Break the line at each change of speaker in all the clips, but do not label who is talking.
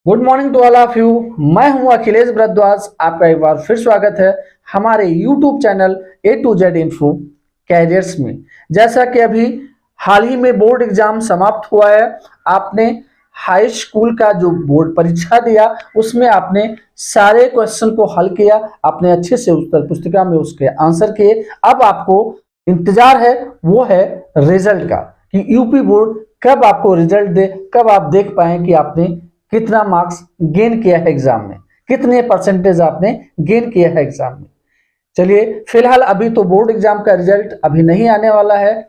Good morning to all of you. मैं हूं अखिलेश भारद्वाज। आपका एक बार फिर स्वागत है हमारे YouTube channel A to Z info careers में। जैसा कि अभी हाल ही में बोर्ड एग्जाम समाप्त हुआ है, आपने हाई स्कूल का जो बोर्ड परीक्षा दिया उसमें आपने सारे क्वेश्चन को हल किया, आपने अच्छे से उत्तर पुस्तिका में उसके आंसर किए। अब आपको इंतजार है वो है रिजल्ट का कि यूपी बोर्ड कब आपको रिजल्ट दे, कब आप देख पाए कि आपने कितना मार्क्स गेन किया है एग्जाम में, कितने परसेंटेज आपने गेन किया है एग्जाम में। चलिए फिलहाल अभी तो बोर्ड एग्जाम का रिजल्ट अभी नहीं आने वाला है,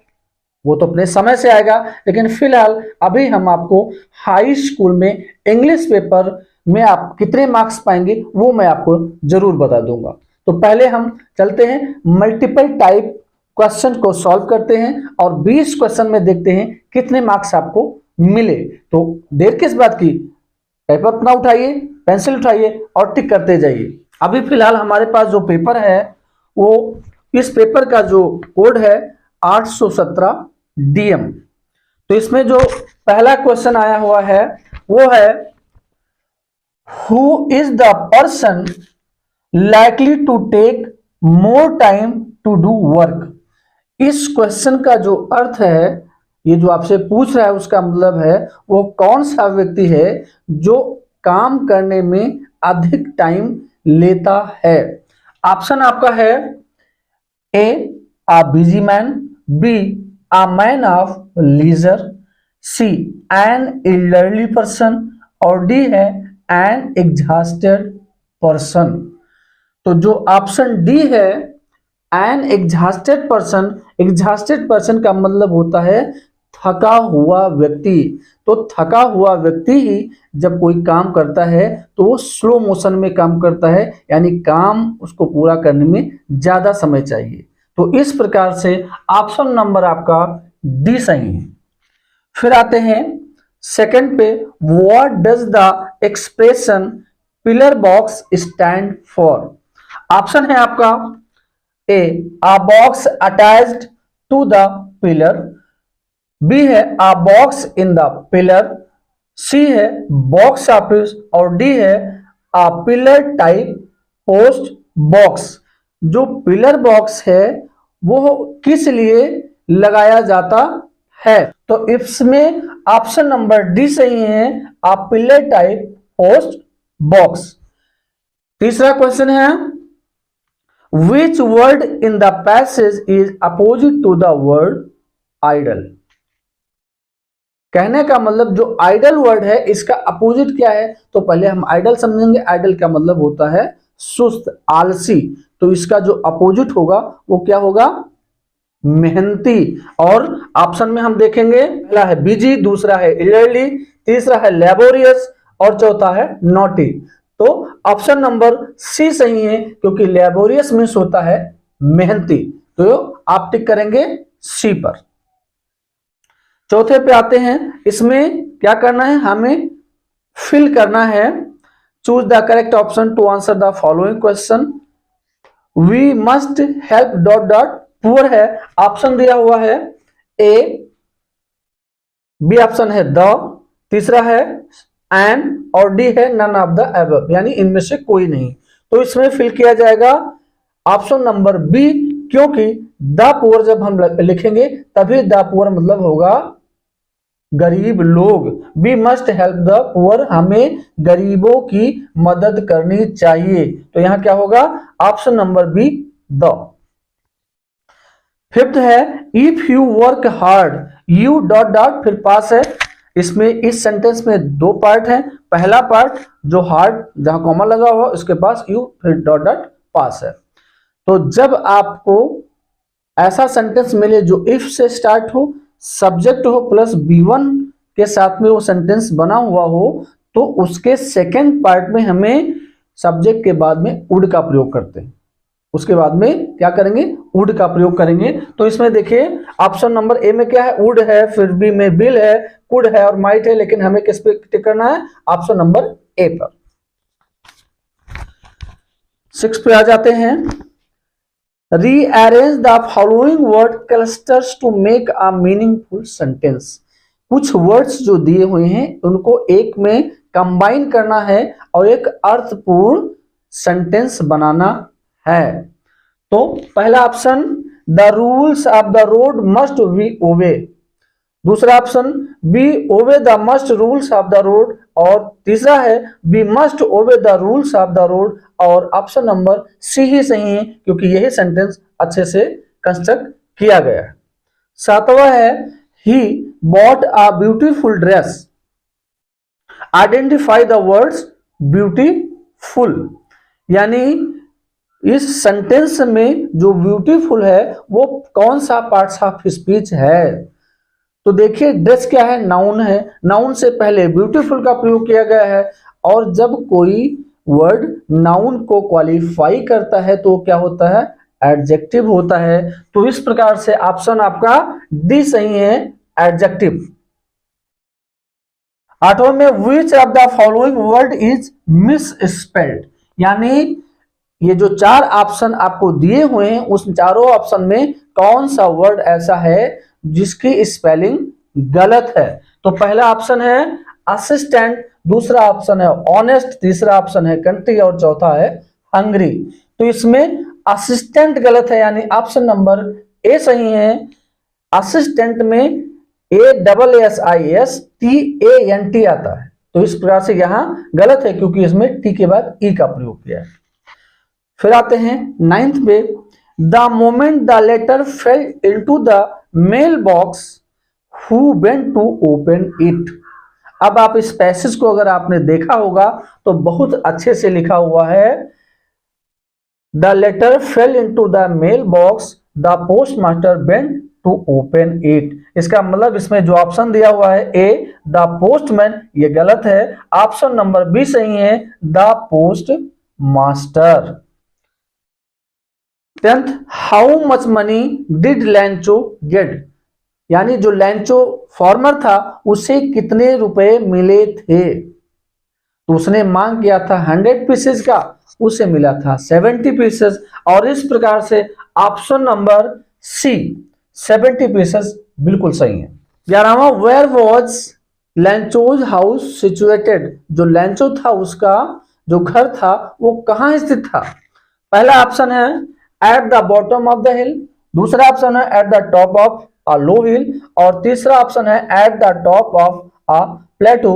वो तो अपने समय से आएगा, लेकिन फिलहाल अभी हम आपको हाई स्कूल में इंग्लिश पेपर में आप कितने मार्क्स पाएंगे वो मैं आपको जरूर बता दूंगा। तो पहले हम चलते हैं मल्टीपल टाइप क्वेश्चन को सॉल्व करते हैं और 20 क्वेश्चन में देखते हैं कितने मार्क्स आपको मिले। तो देर किस बात की, पेपर अपना उठाइए, पेंसिल उठाइए और टिक करते जाइए। अभी फिलहाल हमारे पास जो पेपर है वो इस पेपर का जो कोड है 817 डीएम। तो इसमें जो पहला क्वेश्चन आया हुआ है वो है who is the person likely to take more time to do work. इस क्वेश्चन का जो अर्थ है, ये जो आपसे पूछ रहा है उसका मतलब है वो कौन सा व्यक्ति है जो काम करने में अधिक टाइम लेता है। ऑप्शन आपका है A a busy man, B a man of leisure, C an elderly person और डी है एन एग्जॉस्टेड पर्सन। तो जो ऑप्शन डी है an exhausted person, exhausted person का मतलब होता है थका हुआ व्यक्ति। तो थका हुआ व्यक्ति ही जब कोई काम करता है तो वो स्लो मोशन में काम करता है, यानी काम उसको पूरा करने में ज्यादा समय चाहिए। तो इस प्रकार से ऑप्शन नंबर आपका डी सही है। फिर आते हैं सेकंड पे, what does the expression pillar box stand for. Option है आपका A a box attached to the pillar, B है a box in the pillar, C है बॉक्स ऑफिस और डी है a pillar type post box. जो pillar box है वो किस लिए लगाया जाता है, तो इसमें ऑप्शन नंबर डी सही है, a pillar type post box. तीसरा क्वेश्चन है Which word in the passage is opposite to the word idle? कहने का मतलब जो आइडल वर्ड है इसका अपोजिट क्या है, तो पहले हम आइडल समझेंगे। आइडल का मतलब होता है सुस्त, आलसी। तो इसका जो अपोजिट होगा वो क्या होगा, मेहनती। और ऑप्शन में हम देखेंगे पहला है बिजी, दूसरा है इलर्ली, तीसरा है लेबोरियस और चौथा है नॉटी। तो ऑप्शन नंबर सी सही है क्योंकि लेबोरियस मीन्स होता है मेहनती। तो आप टिक करेंगे सी पर। चौथे पे आते हैं, इसमें क्या करना है, हमें फिल करना है। Choose the correct option to answer the following question. We must help dot dot poor है। ऑप्शन दिया हुआ है ए, बी ऑप्शन है द, तीसरा है एंड और डी है नन ऑफ द अबव, यानी इनमें से कोई नहीं। तो इसमें फिल किया जाएगा ऑप्शन नंबर बी, क्योंकि द पुअर जब हम लिखेंगे तभी द पुअर मतलब होगा गरीब लोग। We must help the poor, हमें गरीबों की मदद करनी चाहिए। तो यहां क्या होगा, ऑप्शन नंबर बी द। फिफ्थ है if you work hard you dot dot फिर पास है। इसमें इस सेंटेंस में दो पार्ट हैं। पहला पार्ट जो हार्ड जहां कॉमा लगा हुआ उसके पास यू फिर डॉट डॉट पास है। तो जब आपको ऐसा सेंटेंस मिले जो इफ से स्टार्ट हो, सब्जेक्ट हो प्लस B1 के साथ में वो सेंटेंस बना हुआ हो, तो उसके सेकेंड पार्ट में हमें सब्जेक्ट के बाद में वुड का प्रयोग करते हैं। उसके बाद में क्या करेंगे, वुड का प्रयोग करेंगे। तो इसमें देखिए ऑप्शन नंबर ए में क्या है, वुड है, फिर बी में बिल है, कुड है और माइट है, लेकिन हमें किस पे टिक करना है, ऑप्शन नंबर ए पर। 6 पे आ जाते हैं, rearrange the following word clusters to make a meaningful sentence. कुछ वर्ड्स जो दिए हुए हैं उनको एक में कंबाइन करना है और एक अर्थपूर्ण सेंटेंस बनाना है। तो पहला option the rules of the road must be obey, दूसरा option be obey the must rules of the road, और तीसरा है be must obey the rules of the road, और ऑप्शन नंबर सी ही सही है क्योंकि यही सेंटेंस अच्छे से कंस्ट्रक्ट किया गया है। सातवां है he bought a beautiful dress, identify the words beautiful, यानी इस सेंटेंस में जो ब्यूटीफुल है वो कौन सा पार्ट्स ऑफ स्पीच है। तो देखिए ड्रेस क्या है, नाउन है, नाउन से पहले ब्यूटीफुल का प्रयोग किया गया है, और जब कोई वर्ड नाउन को क्वालिफाई करता है तो क्या होता है, एडजेक्टिव होता है। तो इस प्रकार से ऑप्शन आपका डी सही है, एडजेक्टिव। आठवां में which of the following word is misspelled, यानी ये जो चार ऑप्शन आपको दिए हुए हैं उस चारों ऑप्शन में कौन सा वर्ड ऐसा है जिसकी स्पेलिंग गलत है। तो पहला ऑप्शन है असिस्टेंट, दूसरा ऑप्शन है ऑनेस्ट, तीसरा ऑप्शन है कंट्री और चौथा है हंग्री। तो इसमें असिस्टेंट गलत है यानी ऑप्शन नंबर ए सही है। असिस्टेंट में ASSISTANT आता है, तो इस प्रकार से यहां गलत है क्योंकि इसमें टी के बाद ई का प्रयोग किया है। फिर आते हैं नाइन्थ पे, the moment the letter fell into the mailbox who went to open it. अब आप इस पैसेज को अगर आपने देखा होगा तो बहुत अच्छे से लिखा हुआ है, the letter fell into the mailbox the postmaster went to open it. इसका मतलब इसमें जो ऑप्शन दिया हुआ है ए द पोस्टमैन, ये गलत है। ऑप्शन नंबर बी सही है, the postmaster. 10th, how much money did Lencho get, यानी जो लैंचो फॉर्मर था उसे कितने रुपए मिले थे। तो उसने मांग किया था 100 पीसेस का, उसे मिला था 70 पीसेस, और इस प्रकार से ऑप्शन नंबर सी 70 पीसेस बिल्कुल सही है। 11वां, वेयर वॉज लैंचोज हाउस सिचुएटेड, जो लैंचो था उसका जो घर था वो कहां स्थित था। पहला ऑप्शन है at the bottom of the hill, दूसरा ऑप्शन है at the top of a low hill, और तीसरा ऑप्शन है at the top of a plateau,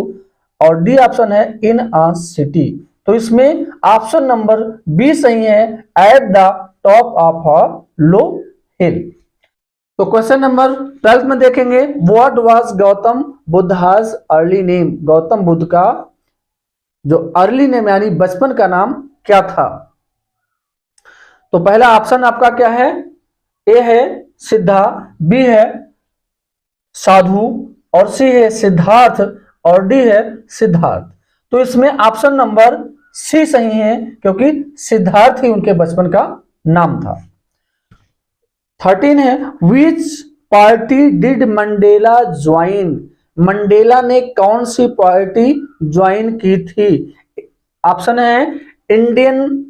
और डी ऑप्शन है इन अ सिटी। तो इसमें ऑप्शन नंबर बी सही है, at the top of a low hill. तो क्वेश्चन नंबर 12 में देखेंगे, what was Gautam Buddha's early name, Gautam Buddha का जो अर्ली नेम यानी बचपन का नाम क्या था। तो पहला ऑप्शन आपका क्या है, ए है सिद्धा, बी है साधु, और सी है सिद्धार्थ, और डी है सिद्धार्थ। तो इसमें ऑप्शन नंबर सी सही है क्योंकि सिद्धार्थ ही उनके बचपन का नाम था। 13 है विच party did Mandela join, Mandela ने कौन सी पार्टी ज्वाइन की थी। ऑप्शन है इंडियन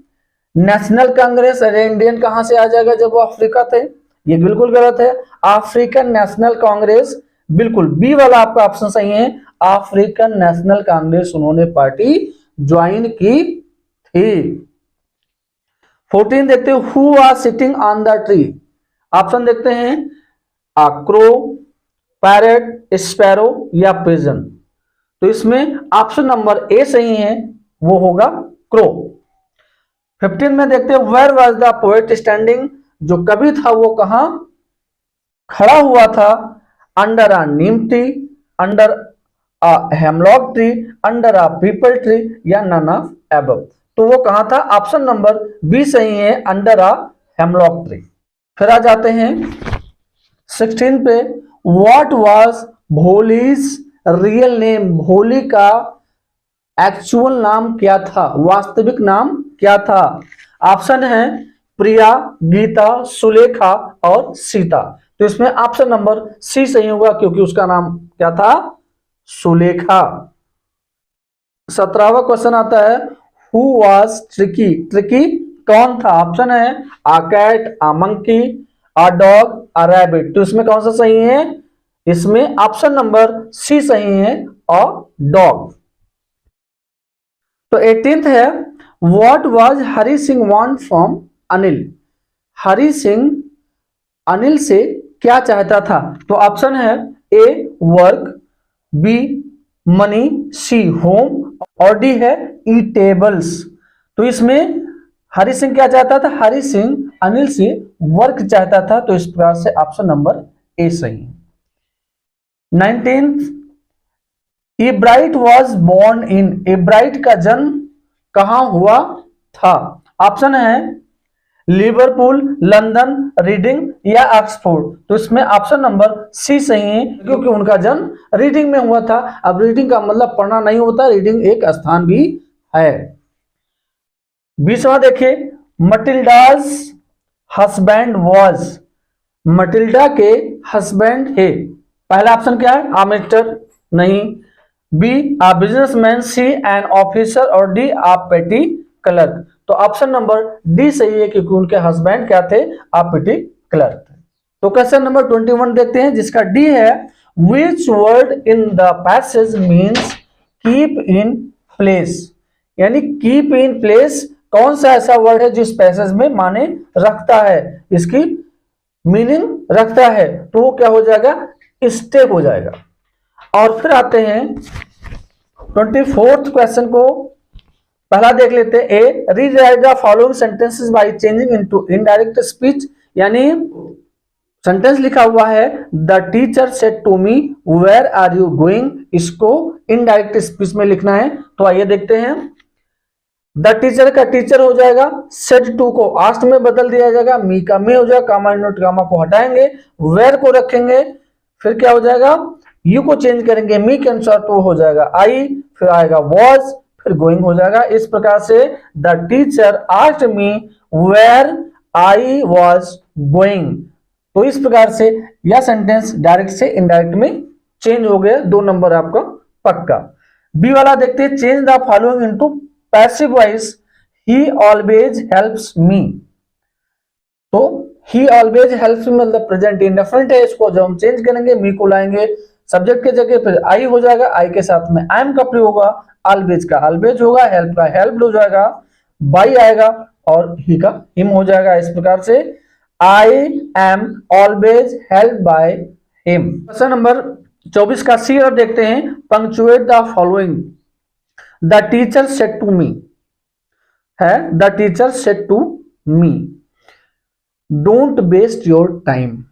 नेशनल कांग्रेस, अरे इंडियन कहां से आ जाएगा जब वो अफ्रीका थे, ये बिल्कुल गलत है। अफ्रीकन नेशनल कांग्रेस, बिल्कुल बी वाला आपका ऑप्शन सही है, अफ्रीकन नेशनल कांग्रेस उन्होंने पार्टी ज्वाइन की थी। 14 देखते हैं, who are sitting on the tree, option देखते हैं क्रो, पैरेट, स्पैरो या पिजन। तो इसमें ऑप्शन नंबर ए सही है, वो होगा क्रो। 15 में देखते हैं, where was the poet standing, जो कवि था वो कहां खड़ा हुआ था। Under a neem tree, under a hemlock tree, under a peepal tree या नन ऑफ एबव। तो वो कहां था, ऑप्शन नंबर बी सही है, अंडर अ हेमलॉक ट्री। फिर आ जाते हैं 16 पे, what was Bholi's real name, भोली का एक्चुअल नाम क्या था, वास्तविक नाम क्या था। ऑप्शन है प्रिया, गीता, सुलेखा और सीता। तो इसमें ऑप्शन नंबर सी सही होगा क्योंकि उसका नाम क्या था, सुलेखा। 17वां क्वेश्चन आता है, हु वाज ट्रिकी, ट्रिकी कौन था। ऑप्शन है a cat, a monkey, a dog, a rabbit. तो इसमें कौन सा सही है, इसमें ऑप्शन नंबर सी सही है, अ डॉग। तो 18th है what was Hari Singh want from Anil. Hari Singh Anil से क्या चाहता था? तो ऑप्शन है A work, B money, C home और डी है ईटेबल्स। तो इसमें हरी सिंह क्या चाहता था? हरी सिंह अनिल से वर्क चाहता था, तो इस प्रकार से ऑप्शन नंबर ए सही है। 19th एब्राइट was born in. एब्राइट का जन्म कहां हुआ था? ऑप्शन है लिवरपूल, लंदन, रीडिंग या ऑक्सफोर्ड। तो इसमें ऑप्शन नंबर सी सही है, क्योंकि उनका जन्म रीडिंग में हुआ था। अब रीडिंग का मतलब पढ़ना नहीं होता, रीडिंग एक स्थान भी है। 20वां देखिए मटिल्डाज हस्बैंड वॉज। मटिल्डा के हस्बैंड है। पहला ऑप्शन क्या है? आ मिस्टर, नहीं। B a businessman, C an officer और डी आ पेटी क्लर्क। तो ऑप्शन नंबर डी सही है, क्योंकि उनके हस्बैंड क्या थे? आ पेटी क्लर्क थे। तो क्वेश्चन नंबर 21 देखते हैं, जिसका डी है which word in the passage means keep in place. यानी कीप इन प्लेस कौन सा ऐसा वर्ड है जिस पैसेज में माने रखता है, इसकी मीनिंग रखता है? तो वो क्या हो जाएगा? स्टे हो जाएगा। और फिर आते हैं 24th क्वेश्चन को, पहला देख लेते हैं। A rewrite the following sentences by changing into indirect speech. यानी सेंटेंस लिखा हुआ है the teacher said to me where are you going, इसको इनडायरेक्ट स्पीच में लिखना है। तो आइए देखते हैं। द टीचर का टीचर हो जाएगा, सेड टू को आस्क्ड में बदल दिया जाएगा, मी का मी हो जाएगा, कामा नोट कामा को हटाएंगे, वेयर को रखेंगे, फिर क्या हो जाएगा? यू को चेंज करेंगे, मी के अनुसार तो हो जाएगा आई, फिर आएगा वॉज, फिर गोइंग हो जाएगा। इस प्रकार से the teacher asked me where I was going. तो इस प्रकार से यह सेंटेंस डायरेक्ट से इनडायरेक्ट में चेंज हो गया। 2 नंबर आपका पक्का। बी वाला देखते हैं, change the following into passive voice, he always helps me. तो ही ऑलवेज हेल्प्स मी मतलब प्रेजेंट इंडेफिनिट है, इसको जब हम चेंज करेंगे मी को लाएंगे सब्जेक्ट के जगह, फिर आई हो जाएगा, आई के साथ में आई एम का प्रयोग होगा, ऑलवेज का ऑलवेज होगा, हेल्प का हेल्प हो जाएगा, बाई आएगा और ही का हिम हो जाएगा। इस प्रकार से I am always help by him. Question number 24 का सी और देखते हैं, punctuate the following. The teacher said to me है, the teacher said to me don't waste your time.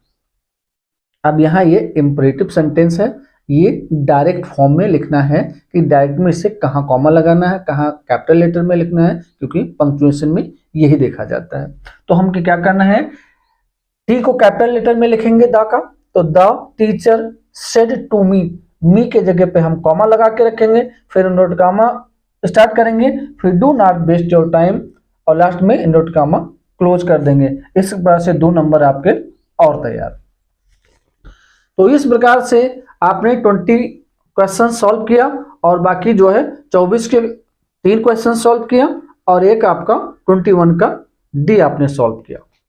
अब यहां ये इंपरेटिव सेंटेंस है, ये डायरेक्ट फॉर्म में लिखना है कि डायरेक्ट में इसे कहां कॉमा लगाना है, कहां कैपिटल लेटर में लिखना है, क्योंकि पंक्चुएशन में यही देखा जाता है। तो हम क्या करना है, टी को कैपिटल लेटर में लिखेंगे द का, तो the teacher said to me के जगह पे हम कॉमा लगा के रखेंगे, फिर इनवर्ट कामा स्टार्ट करेंगे, फिर do not waste your time और लास्ट में इनवर्ट कामा क्लोज कर देंगे। इस प्रकार से 2 नंबर आपके और तैयार। तो इस प्रकार से आपने 20 क्वेश्चन सॉल्व किया और बाकी जो है 24 के 3 क्वेश्चन सॉल्व किया और एक आपका 21 का डी आपने सॉल्व किया।